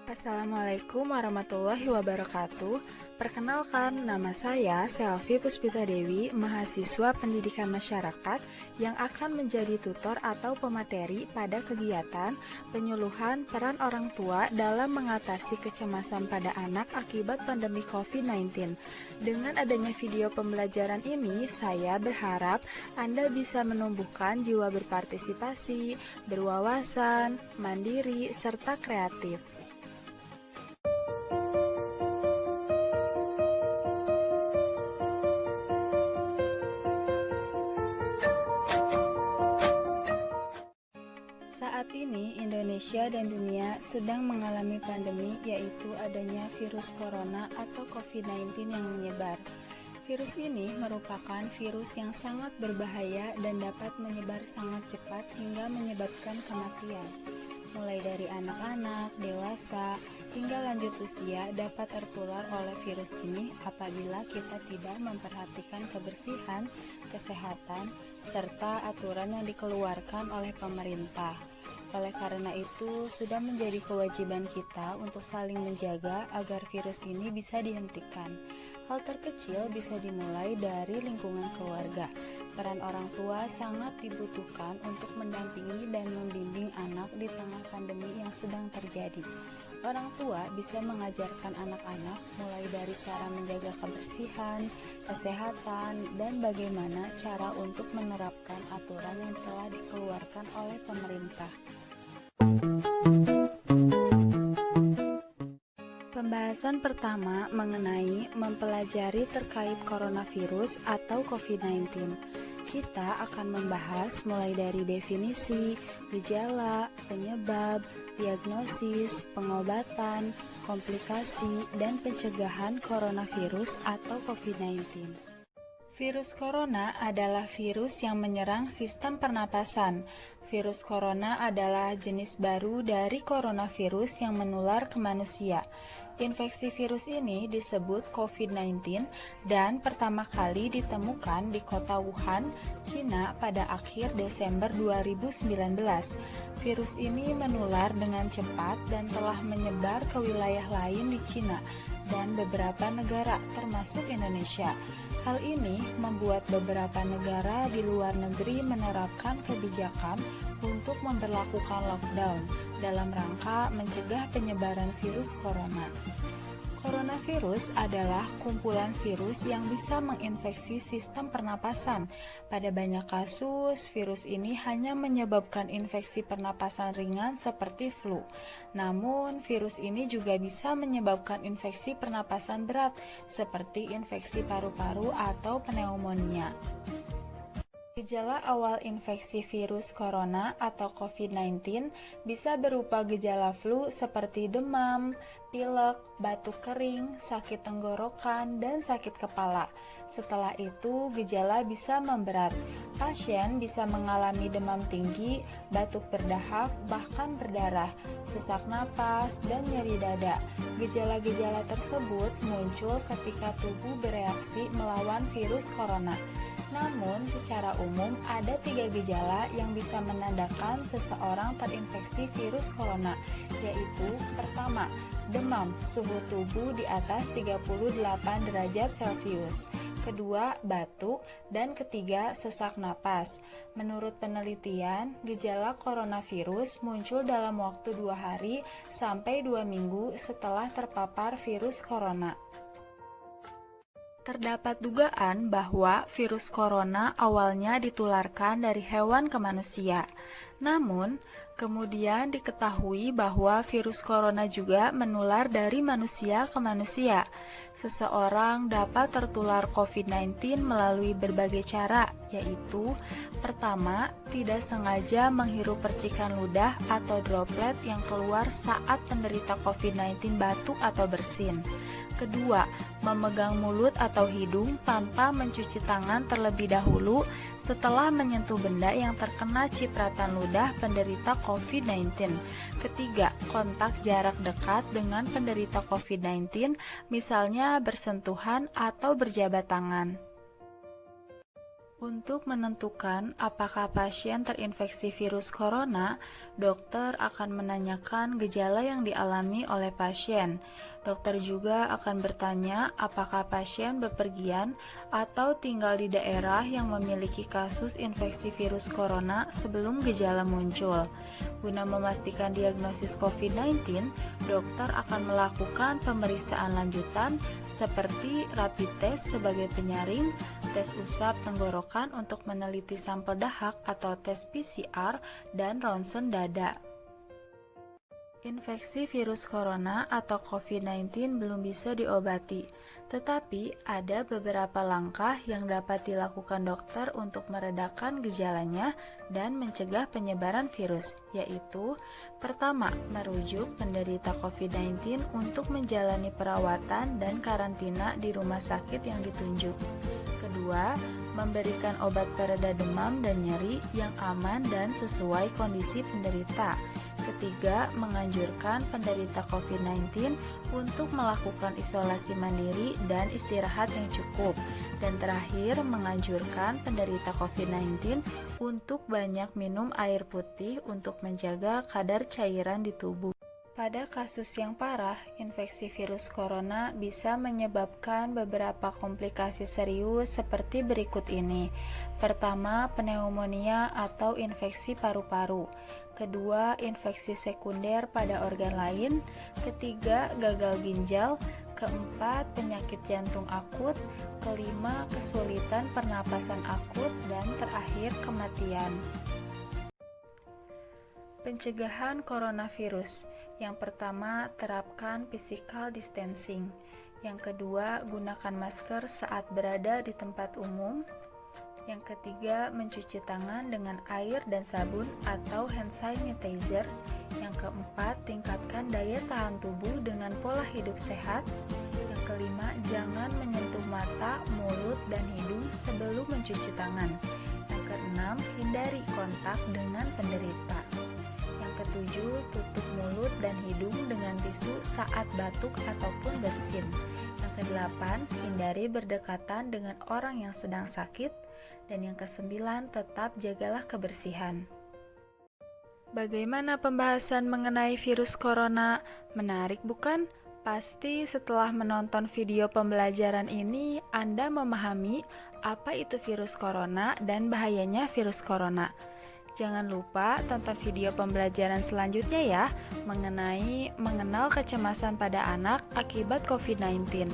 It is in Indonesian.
Assalamualaikum warahmatullahi wabarakatuh. Perkenalkan, nama saya Selvi Puspita Dewi, mahasiswa pendidikan masyarakat yang akan menjadi tutor atau pemateri pada kegiatan penyuluhan peran orang tua dalam mengatasi kecemasan pada anak akibat pandemi COVID-19. Dengan adanya video pembelajaran ini, saya berharap Anda bisa menumbuhkan jiwa berpartisipasi, berwawasan, mandiri, serta kreatif. Saat ini, Indonesia dan dunia sedang mengalami pandemi, yaitu adanya virus corona atau COVID-19 yang menyebar. Virus ini merupakan virus yang sangat berbahaya dan dapat menyebar sangat cepat hingga menyebabkan kematian. Mulai dari anak-anak, dewasa, hingga lanjut usia dapat tertular oleh virus ini apabila kita tidak memperhatikan kebersihan, kesehatan, serta aturan yang dikeluarkan oleh pemerintah. Oleh karena itu, sudah menjadi kewajiban kita untuk saling menjaga agar virus ini bisa dihentikan. Hal terkecil bisa dimulai dari lingkungan keluarga. Peran orang tua sangat dibutuhkan untuk mendampingi dan membimbing anak di tengah pandemi yang sedang terjadi. Orang tua bisa mengajarkan anak-anak mulai dari cara menjaga kebersihan, kesehatan, dan bagaimana cara untuk menerapkan aturan yang telah dikeluarkan oleh pemerintah. Pembahasan pertama mengenai mempelajari terkait coronavirus atau COVID-19. Kita akan membahas mulai dari definisi, gejala, penyebab, diagnosis, pengobatan, komplikasi, dan pencegahan coronavirus atau COVID-19. Virus corona adalah virus yang menyerang sistem pernapasan. Virus corona adalah jenis baru dari coronavirus yang menular ke manusia. Infeksi virus ini disebut COVID-19 dan pertama kali ditemukan di kota Wuhan, Cina pada akhir Desember 2019. Virus ini menular dengan cepat dan telah menyebar ke wilayah lain di Cina dan beberapa negara termasuk Indonesia. Hal ini membuat beberapa negara di luar negeri menerapkan kebijakan untuk memberlakukan lockdown dalam rangka mencegah penyebaran virus corona. Coronavirus adalah kumpulan virus yang bisa menginfeksi sistem pernapasan. Pada banyak kasus, virus ini hanya menyebabkan infeksi pernapasan ringan seperti flu. Namun, virus ini juga bisa menyebabkan infeksi pernapasan berat seperti infeksi paru-paru atau pneumonia. Gejala awal infeksi virus corona atau COVID-19 bisa berupa gejala flu seperti demam, pilek, batuk kering, sakit tenggorokan, dan sakit kepala. Setelah itu, gejala bisa memberat. Pasien bisa mengalami demam tinggi, batuk berdahak, bahkan berdarah, sesak napas, dan nyeri dada. Gejala-gejala tersebut muncul ketika tubuh bereaksi melawan virus corona. Namun, secara umum ada 3 gejala yang bisa menandakan seseorang terinfeksi virus corona, yaitu pertama, demam, suhu tubuh di atas 38 derajat Celcius. Kedua, batuk, dan ketiga, sesak napas. Menurut penelitian, gejala coronavirus muncul dalam waktu 2 hari sampai 2 minggu setelah terpapar virus corona. Terdapat dugaan bahwa virus corona awalnya ditularkan dari hewan ke manusia. Namun, kemudian diketahui bahwa virus corona juga menular dari manusia ke manusia. Seseorang dapat tertular COVID-19 melalui berbagai cara, yaitu pertama, tidak sengaja menghirup percikan ludah atau droplet yang keluar saat penderita COVID-19 batuk atau bersin. Kedua, memegang mulut atau hidung tanpa mencuci tangan terlebih dahulu setelah menyentuh benda yang terkena cipratan ludah penderita COVID-19. Ketiga, kontak jarak dekat dengan penderita COVID-19, misalnya bersentuhan atau berjabat tangan. Untuk menentukan apakah pasien terinfeksi virus corona, dokter akan menanyakan gejala yang dialami oleh pasien. Dokter juga akan bertanya apakah pasien bepergian atau tinggal di daerah yang memiliki kasus infeksi virus corona sebelum gejala muncul. Guna memastikan diagnosis COVID-19, dokter akan melakukan pemeriksaan lanjutan seperti rapid test sebagai penyaring, tes usap tenggorokan untuk meneliti sampel dahak atau tes PCR, dan ronsen dada. Infeksi virus corona atau COVID-19 belum bisa diobati, tetapi ada beberapa langkah yang dapat dilakukan dokter untuk meredakan gejalanya dan mencegah penyebaran virus, yaitu pertama, merujuk penderita COVID-19 untuk menjalani perawatan dan karantina di rumah sakit yang ditunjuk. Kedua, memberikan obat pereda demam dan nyeri yang aman dan sesuai kondisi penderita. Ketiga, menganjurkan penderita COVID-19 untuk melakukan isolasi mandiri dan istirahat yang cukup. Dan terakhir, menganjurkan penderita COVID-19 untuk banyak minum air putih untuk menjaga kadar cairan di tubuh. Pada kasus yang parah, infeksi virus corona bisa menyebabkan beberapa komplikasi serius seperti berikut ini. Pertama, pneumonia atau infeksi paru-paru. Kedua, infeksi sekunder pada organ lain. Ketiga, gagal ginjal. Keempat, penyakit jantung akut. Kelima, kesulitan pernapasan akut. Dan terakhir, kematian. Pencegahan coronavirus. Yang pertama, terapkan physical distancing. Yang kedua, gunakan masker saat berada di tempat umum. Yang ketiga, mencuci tangan dengan air dan sabun atau hand sanitizer. Yang keempat, tingkatkan daya tahan tubuh dengan pola hidup sehat. Yang kelima, jangan menyentuh mata, mulut, dan hidung sebelum mencuci tangan. Yang keenam, hindari kontak dengan penderita. Ketujuh, tutup mulut dan hidung dengan tisu saat batuk ataupun bersin. Yang kedelapan, hindari berdekatan dengan orang yang sedang sakit. Dan yang kesembilan, tetap jagalah kebersihan. Bagaimana pembahasan mengenai virus corona? Menarik bukan? Pasti setelah menonton video pembelajaran ini, Anda memahami apa itu virus corona dan bahayanya virus corona. Jangan lupa tonton video pembelajaran selanjutnya ya, mengenai mengenal kecemasan pada anak akibat COVID-19.